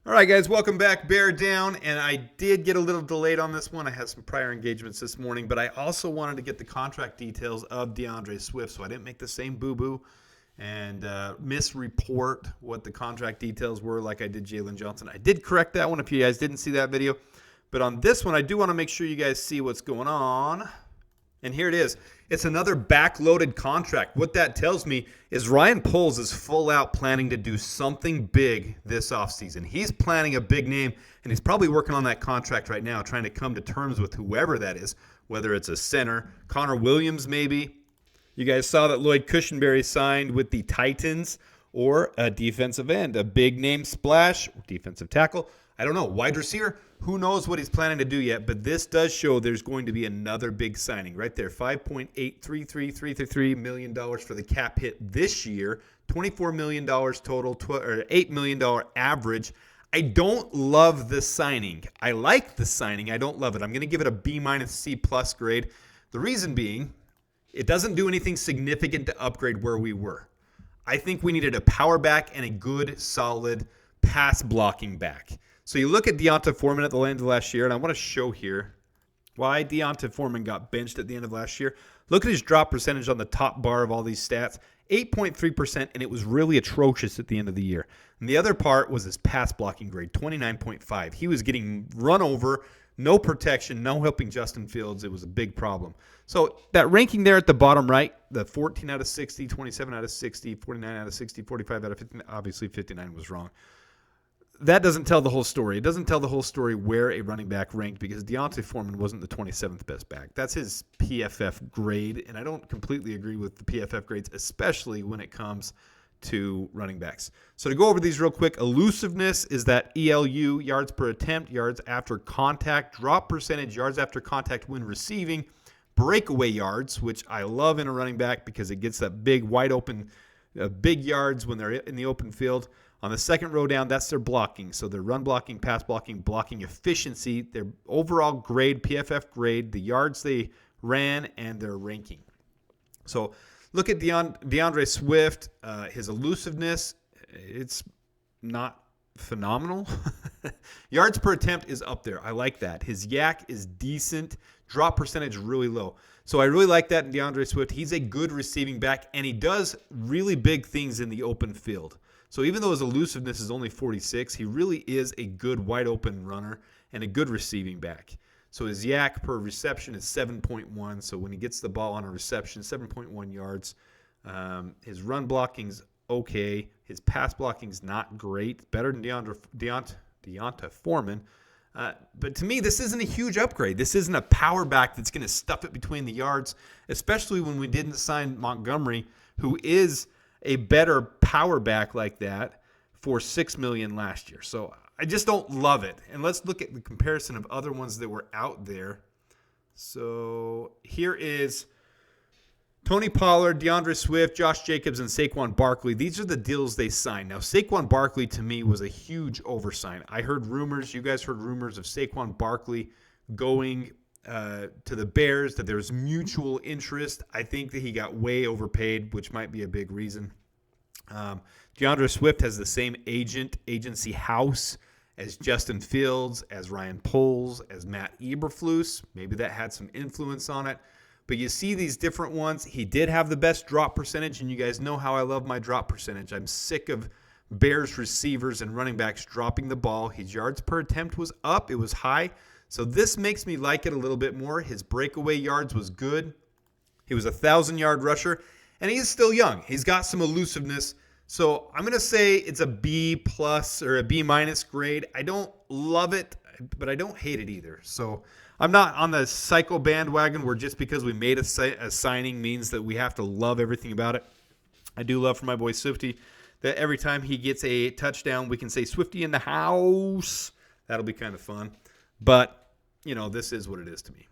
All right, guys, welcome back. Bear down. And I did get a little delayed on this one. I had some prior engagements this morning, but I also wanted to get the contract details of DeAndre Swift, so I didn't make the same boo-boo and misreport what the contract details were like I did Jalen Johnson. I did correct that one if you guys didn't see that video. But on this one, I do want to make sure you guys see what's going on. And here it is. It's another backloaded contract. What that tells me is Ryan Poles is full out planning to do something big this offseason. He's planning a big name, and he's probably working on that contract right now, trying to come to terms with whoever that is, whether it's a center, Connor Williams maybe. You guys saw that Lloyd Cushenberry signed with the Titans, or a defensive end, a big name splash, defensive tackle. I don't know, wide receiver. Who knows what he's planning to do yet, but this does show there's going to be another big signing right there. $5.833333 million for the cap hit this year, $24 million total, or $8 million average. I don't love the signing. I like the signing. I don't love it. I'm going to give it a B-C+ grade. The reason being, it doesn't do anything significant to upgrade where we were. I think we needed a power back and a good, solid pass blocking back. So you look at D'Onta Foreman at the end of last year, and I want to show here why D'Onta Foreman got benched at the end of last year. Look at his drop percentage on the top bar of all these stats, 8.3%, and it was really atrocious at the end of the year. And the other part was his pass blocking grade, 29.5. He was getting run over, no protection, no helping Justin Fields. It was a big problem. So that ranking there at the bottom right, the 14 out of 60, 27 out of 60, 49 out of 60, 45 out of 50, obviously 59 was wrong. That doesn't tell the whole story. It doesn't tell the whole story where a running back ranked because D'Onta Foreman wasn't the 27th best back. That's his PFF grade, and I don't completely agree with the PFF grades, especially when it comes to running backs. So to go over these real quick, elusiveness is that ELU, yards per attempt, yards after contact, drop percentage, yards after contact when receiving, breakaway yards, which I love in a running back because it gets that big, wide open, big yards when they're in the open field. On the second row down, that's their blocking. So their run blocking, pass blocking, blocking efficiency, their overall grade, PFF grade, the yards they ran, and their ranking. So look at DeAndre Swift. His elusiveness, it's not phenomenal. Yards per attempt is up there. I like that. His yak is decent. Drop percentage really low. So I really like that in DeAndre Swift. He's a good receiving back, and he does really big things in the open field. So even though his elusiveness is only 46, he really is a good wide open runner and a good receiving back. So his yak per reception is 7.1. So when he gets the ball on a reception, 7.1 yards. His run blocking's okay. His pass blocking's not great. Better than D'Onta Foreman. But to me, this isn't a huge upgrade. This isn't a power back that's going to stuff it between the yards, especially when we didn't sign Montgomery, who is a better power back like that for $6 million last year. So I just don't love it. And let's look at the comparison of other ones that were out there. So here is Tony Pollard, DeAndre Swift, Josh Jacobs, and Saquon Barkley. These are the deals they signed. Now, Saquon Barkley, to me, was a huge oversight. I heard rumors, you guys heard rumors of Saquon Barkley going to the Bears, that there's mutual interest. I think that he got way overpaid, which might be a big reason. DeAndre Swift has the same agency house as Justin Fields, as Ryan Poles, as Matt Eberflus. Maybe that had some influence on it. But you see these different ones. He did have the best drop percentage, and you guys know how I love my drop percentage. I'm sick of Bears receivers and running backs dropping the ball. His yards per attempt was up. It was high. So this makes me like it a little bit more. His breakaway yards was good. He was a 1,000-yard rusher, and he's still young. He's got some elusiveness. So I'm going to say it's a B+ or a B- grade. I don't love it, but I don't hate it either. So I'm not on the psycho bandwagon where just because we made a signing means that we have to love everything about it. I do love for my boy Swifty that every time he gets a touchdown, we can say Swifty in the house. That'll be kind of fun. But, you know, this is what it is to me.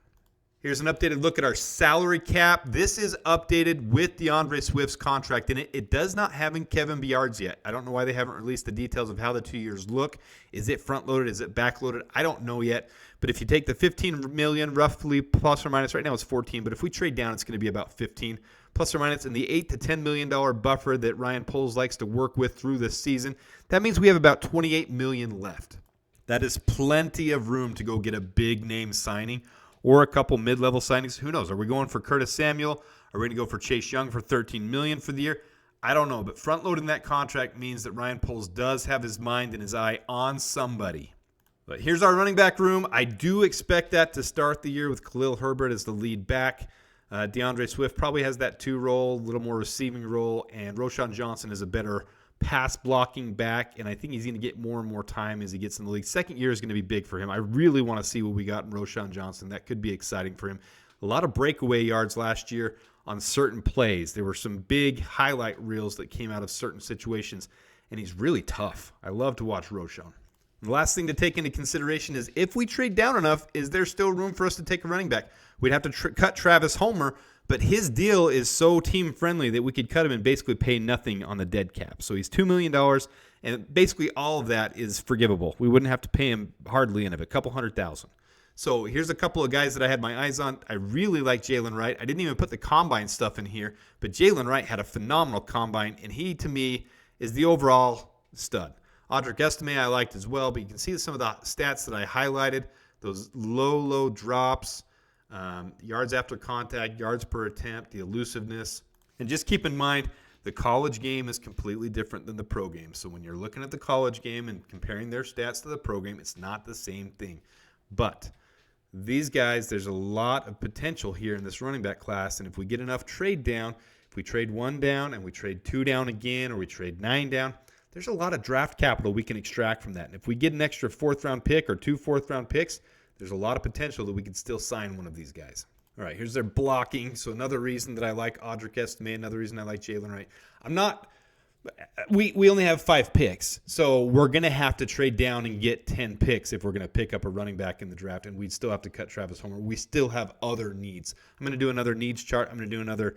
Here's an updated look at our salary cap. This is updated with DeAndre Swift's contract in it. It does not have in Kevin Byard's yet. I don't know why they haven't released the details of how the 2 years look. Is it front-loaded? Is it back-loaded? I don't know yet. But if you take the $15 million, roughly plus or minus, right now it's 14, but if we trade down, it's going to be about 15, plus or minus, and the $8 to $10 million buffer that Ryan Poles likes to work with through this season, that means we have about $28 million left. That is plenty of room to go get a big-name signing or a couple mid-level signings. Who knows? Are we going for Curtis Samuel? Are we going to go for Chase Young for $13 million for the year? I don't know, but front-loading that contract means that Ryan Poles does have his mind and his eye on somebody. But here's our running back room. I do expect that to start the year with Khalil Herbert as the lead back. DeAndre Swift probably has that 2 role, a little more receiving role, and Roschon Johnson is a better pass blocking back, and I think he's going to get more and more time as he gets in the league. Second year is going to be big for him. I really want to see what we got in Roschon Johnson. That could be exciting for him. A lot of breakaway yards last year on certain plays. There were some big highlight reels that came out of certain situations, and he's really tough. I love to watch Roschon. The last thing to take into consideration is if we trade down enough, is there still room for us to take a running back? We'd have to cut Travis Homer, but his deal is so team-friendly that we could cut him and basically pay nothing on the dead cap. So he's $2 million, and basically all of that is forgivable. We wouldn't have to pay him hardly any of it, a couple $100,000. So here's a couple of guys that I had my eyes on. I really like Jalen Wright. I didn't even put the combine stuff in here, but Jalen Wright had a phenomenal combine, and he, to me, is the overall stud. Audric Estime I liked as well, but you can see some of the stats that I highlighted, those low drops, yards after contact, yards per attempt, the elusiveness. And just keep in mind, the college game is completely different than the pro game. So when you're looking at the college game and comparing their stats to the pro game, it's not the same thing. But these guys, there's a lot of potential here in this running back class, and if we get enough trade down, if we trade 1 down and we trade 2 down again, or we trade 9 down, there's a lot of draft capital we can extract from that. And if we get an extra 4th-round pick or 2 4th-round picks, there's a lot of potential that we can still sign one of these guys. All right, here's their blocking. So another reason that I like Audric Estime, another reason I like Jalen Wright. We only have 5 picks, so we're going to have to trade down and get 10 picks if we're going to pick up a running back in the draft, and we'd still have to cut Travis Homer. We still have other needs. I'm going to do another needs chart. I'm going to do another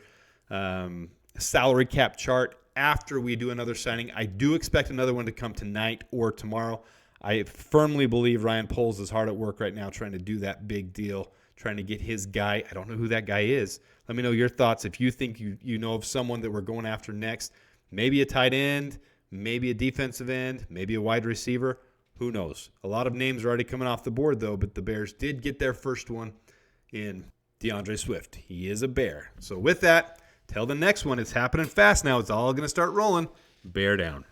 salary cap chart after we do another signing. I do expect another one to come tonight or tomorrow. I firmly believe Ryan Poles is hard at work right now trying to do that big deal, trying to get his guy. I don't know who that guy is. Let me know your thoughts. If you think you know of someone that we're going after next, maybe a tight end, maybe a defensive end, maybe a wide receiver. Who knows? A lot of names are already coming off the board, though, but the Bears did get their first one in DeAndre Swift. He is a Bear. So with that, till the next one, it's happening fast now. It's all going to start rolling. Bear down.